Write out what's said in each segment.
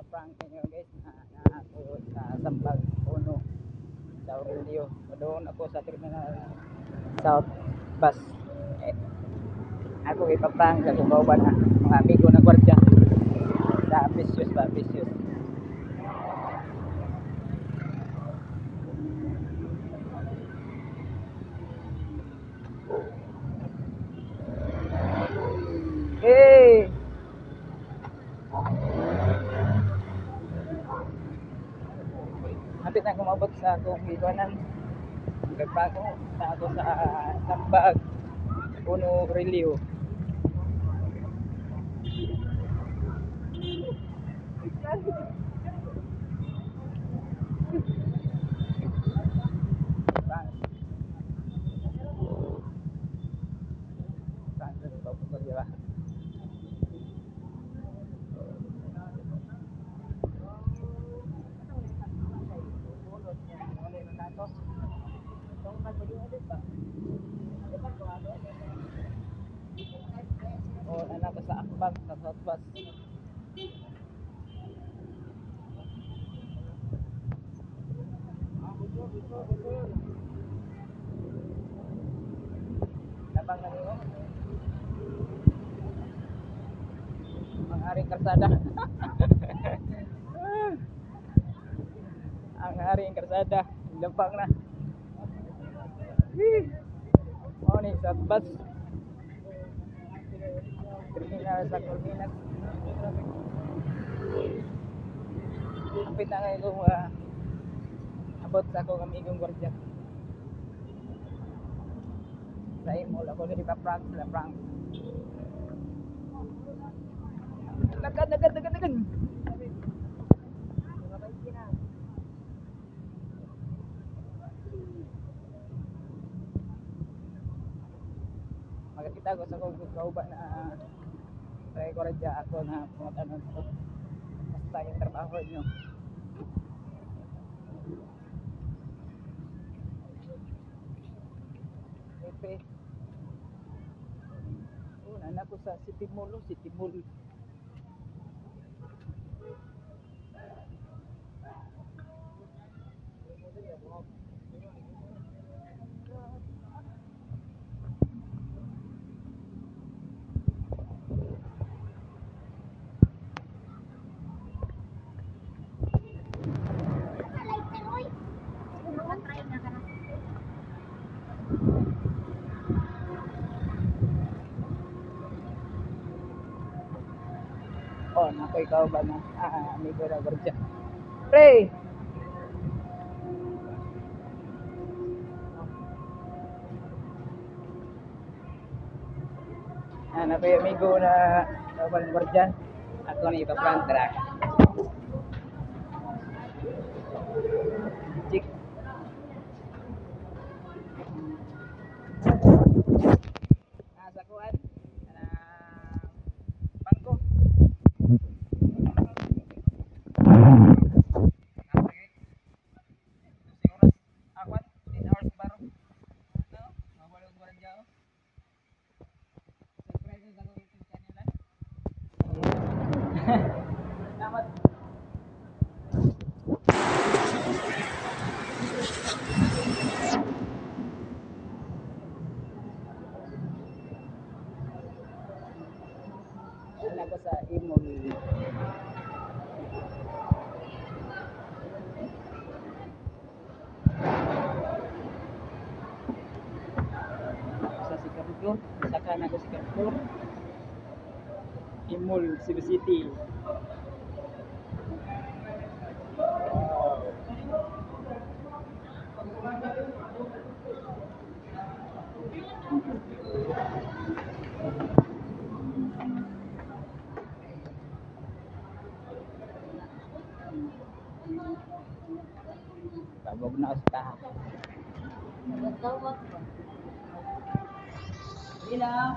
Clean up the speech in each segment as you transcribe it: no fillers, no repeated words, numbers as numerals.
prank ninyo guys na ako sa Sambag Puno sa Aurelio. Doon ako sa Terminal South Bus. Eh, ako ipaprank ako ba na mga amigo na gwardiya. Sa Vicious ba? Vicious. Hey! Hapit na kumabot sa akong gibanan. Nagpako na ako sa Sambag Puno Aurelio. Oh, anak ko sa Akbang sa Southwest. Labang na niyo. Ang haring karsada. Ang haring karsada. Labang na. Oh, ni Southwest. Terminal sa Corminas. Kapit na ngayon kung abot sa akong amigong gwardiya. Sa imol ako na ipaprank sila prank. Dagad. Magkita ko sa kong kauban na try ko radya ako na pumuntanon ko. Basta yung trabaho nyo. Pepe. Anak ko sa City Mall. Oh, nakoy ikaw ba na amigo na gwardiya. Pre! Nakoy amigo na ikaw ba ng gwardiya. Ako na ipaprank dara. Chik. Sa kuan bangko. Salamat. Anak ko sa imol. Sa Sikardo, saka na ko Sikardo. Imol, Cebu City. Tabog na usta. Ila.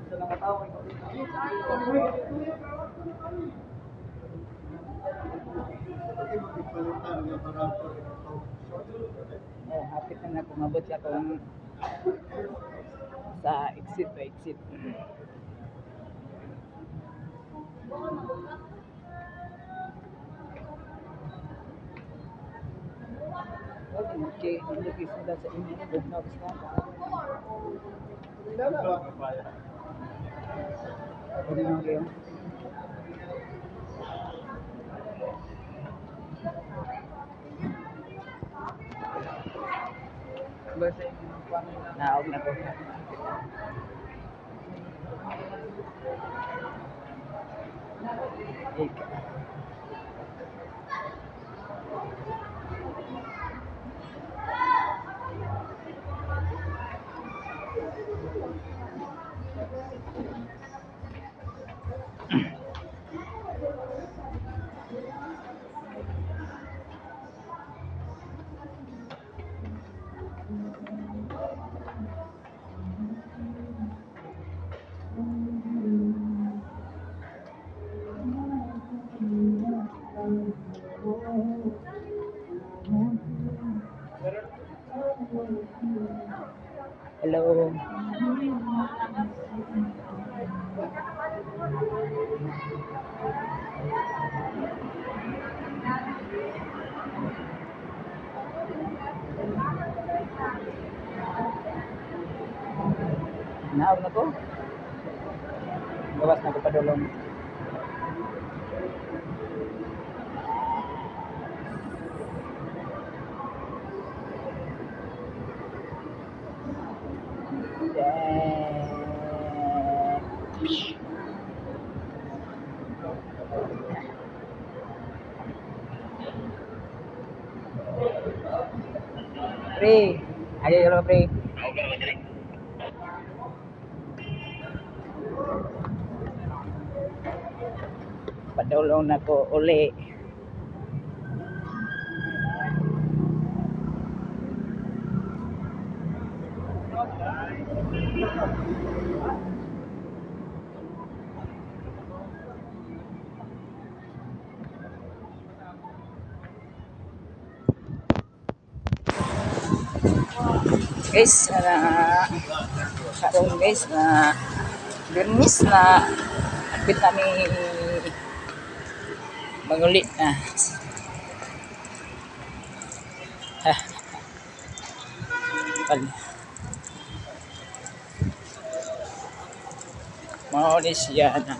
Sa mga tao Oh, hapit na ako mabot sa akong sa exit to exit. Okay, hindi sila sa inyo na bugnaw sa pwede mo kayo. Naog na ko. Ika. Hello. Naog na ko. Gawas na ko padulong. Pre, ayo dulu pre. Padulong na ko uli. Guys, karon guys na Bernis na apit kami manguli na. Mao ni siya na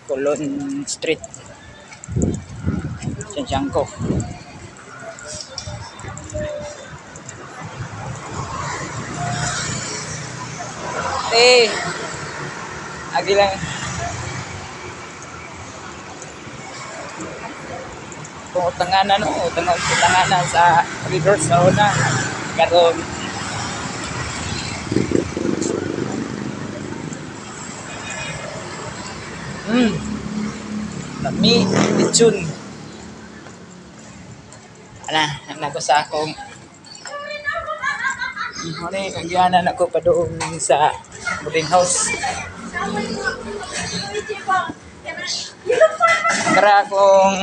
Colon Street. Santiago. Agi lang. Kung utanganan sa reverse sa una. Karon Kami lechon. Ana ko sa akong Hone, kagyanan ako pa doon sa boarding house. Tara akong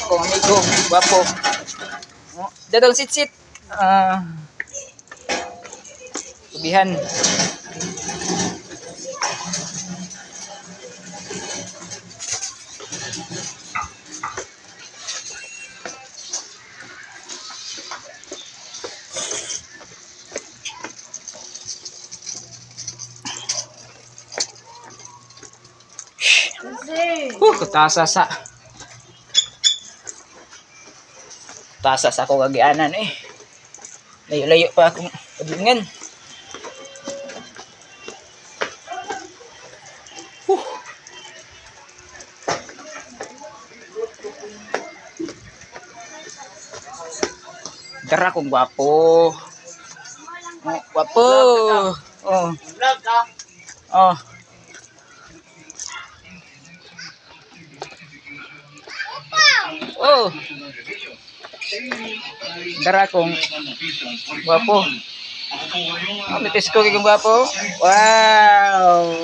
amigo, guwapo. Dadong sit-sit. Tubihan. Tasa sa ako kagianan eh. Layo-layo pa akong padungan. Dara kong gwapo. Gwapo. Oh. Oh. Oh. Dara kong gwapo. Oh, mitis ko kung gwapo. Wow!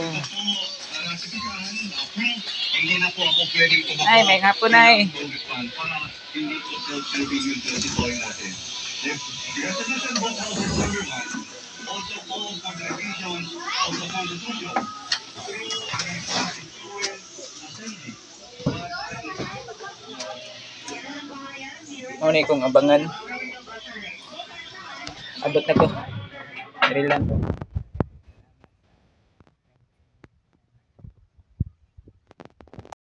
Hindi na po ako pwedeng tumakbo. Ay, may hapon ay. Para hindi po self-convenience yung sitwasyon natin. The resolution both houses number one also calls for the revision of the Constitution through an constituent assembly. Ano ni kong abangan. Abot na ko. Dali lang ko.